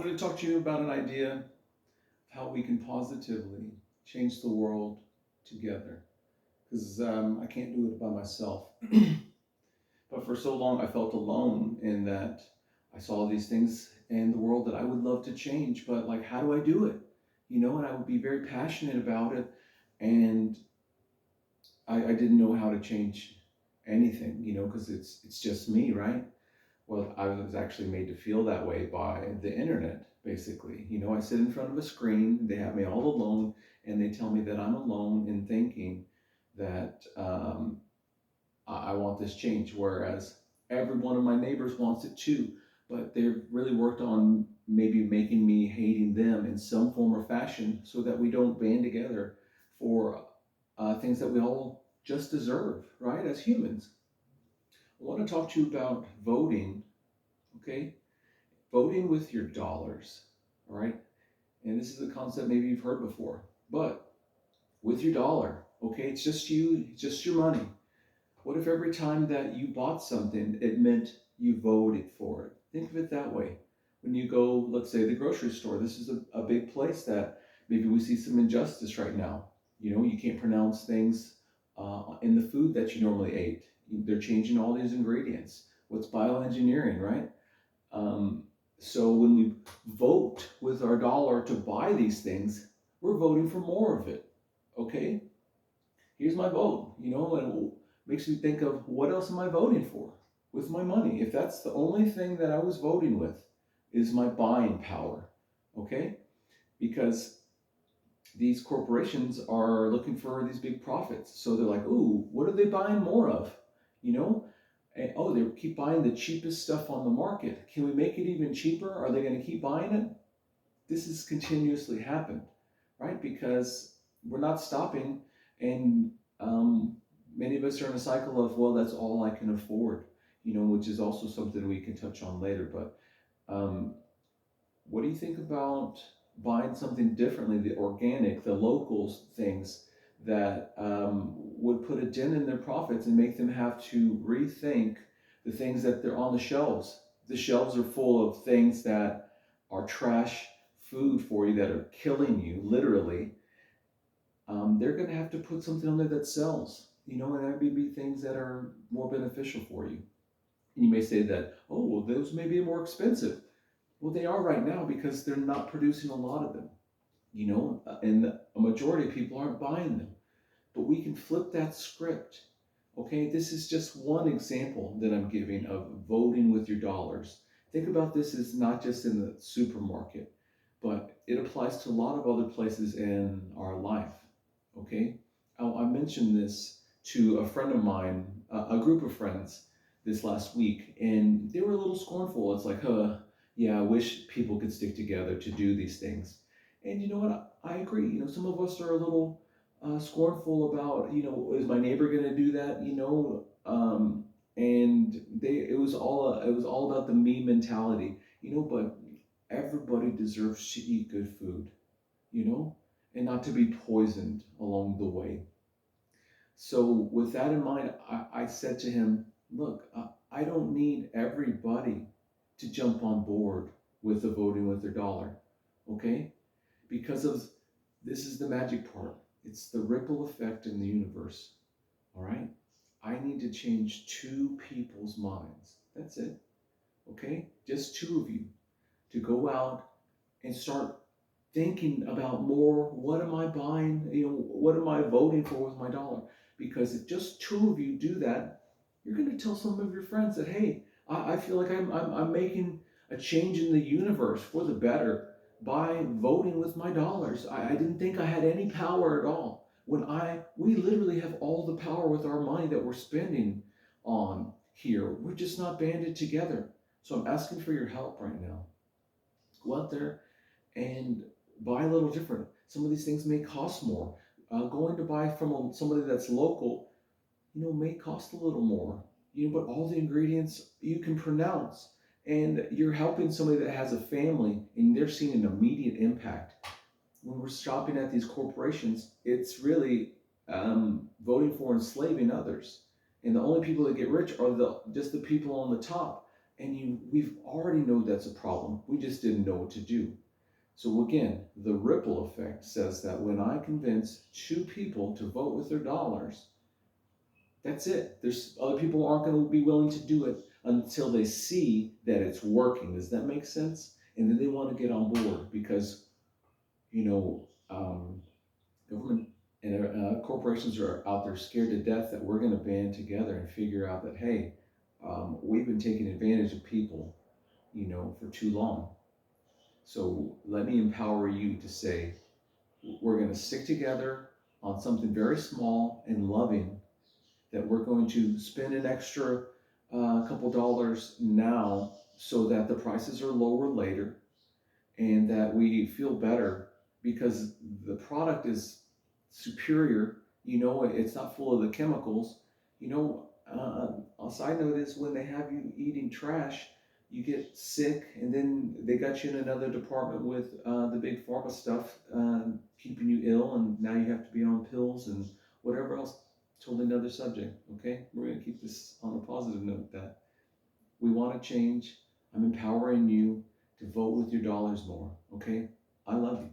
wanted to talk to you about an idea of how we can positively change the world together. Because I can't do it by myself. But for so long, I felt alone in that I saw these things in the world that I would love to change. But, like, how do I do it? And I would be very passionate about it. And I didn't know how to change anything, because it's just me, right? Well, I was actually made to feel that way by the internet, basically. I sit in front of a screen, they have me all alone, and they tell me that I'm alone in thinking that I want this change, whereas every one of my neighbors wants it too. But they've really worked on maybe making me hating them in some form or fashion so that we don't band together for things that we all just deserve, right, as humans. I want to talk to you about voting, okay? Voting with your dollars, all right? And this is a concept maybe you've heard before, but with your dollar, okay? It's just you, it's just your money. What if every time that you bought something, it meant you voted for it? Think of it that way. When you go, let's say, the grocery store, this is a big place that maybe we see some injustice right now. You can't pronounce things in the food that you normally ate. They're changing all these ingredients. What's bioengineering, right? Um, so when we vote with our dollar to buy these things, we're voting for more of it. Okay? Here's my vote, and it makes me think of what else am I voting for with my money? If that's the only thing that I was voting with is my buying power, okay? Because these corporations are looking for these big profits. So they're like, ooh, what are they buying more of? You know? And, oh, they keep buying the cheapest stuff on the market. Can we make it even cheaper? Are they going to keep buying it? This has continuously happened, right? Because we're not stopping, and many of us are in a cycle of, well, that's all I can afford, which is also something we can touch on later. But um, what do you think about buying something differently, the organic, the local things that would put a dent in their profits and make them have to rethink the things that they're on the shelves? The shelves are full of things that are trash food for you, that are killing you, literally. They're going to have to put something on there that sells, and that may be things that are more beneficial for you. And you may say that, oh, well, those may be more expensive. Well, they are right now because they're not producing a lot of them, and a majority of people aren't buying them. But we can flip that script. Okay, this is just one example that I'm giving of voting with your dollars. Think about this as not just in the supermarket, but it applies to a lot of other places in our life. Okay, I mentioned this to a friend of mine, a group of friends, this last week, and they were a little scornful. It's like, yeah, I wish people could stick together to do these things. And you know what? I agree. Some of us are a little scornful about, is my neighbor going to do that? And it was all about the me mentality, but everybody deserves to eat good food, you know, and not to be poisoned along the way. So with that in mind, I said to him, look, I don't need everybody to jump on board with the voting with their dollar, okay? Because of this is the magic part. It's the ripple effect in the universe. All right? I need to change two people's minds. That's it. Okay? Just two of you to go out and start thinking about more, what am I buying? What am I voting for with my dollar? Because if just two of you do that, you're going to tell some of your friends that, hey, I feel like I'm making a change in the universe for the better by voting with my dollars. I didn't think I had any power at all. We literally have all the power with our money that we're spending on here. We're just not banded together. So I'm asking for your help right now. Go out there and buy a little different. Some of these things may cost more. Going to buy from somebody that's local, may cost a little more. But all the ingredients you can pronounce, and you're helping somebody that has a family, and they're seeing an immediate impact. When we're shopping at these corporations, it's really voting for enslaving others, and the only people that get rich are just the people on the top. And we've already know that's a problem. We just didn't know what to do. So again, the ripple effect says that when I convince two people to vote with their dollars, that's it. There's other people aren't going to be willing to do it until they see that it's working. Does that make sense? And then they want to get on board because government and corporations are out there scared to death that we're going to band together and figure out that, hey, we've been taking advantage of people, for too long. So let me empower you to say, we're going to stick together on something very small and loving, that we're going to spend an extra couple dollars now so that the prices are lower later, and that we feel better because the product is superior. It's not full of the chemicals. A side note is, when they have you eating trash, you get sick, and then they got you in another department with the big pharma stuff, keeping you ill, and now you have to be on pills and whatever else. Totally another subject. Okay, we're going to keep this on a positive note that we want to change. I'm empowering you to vote with your dollars more. Okay, I love you.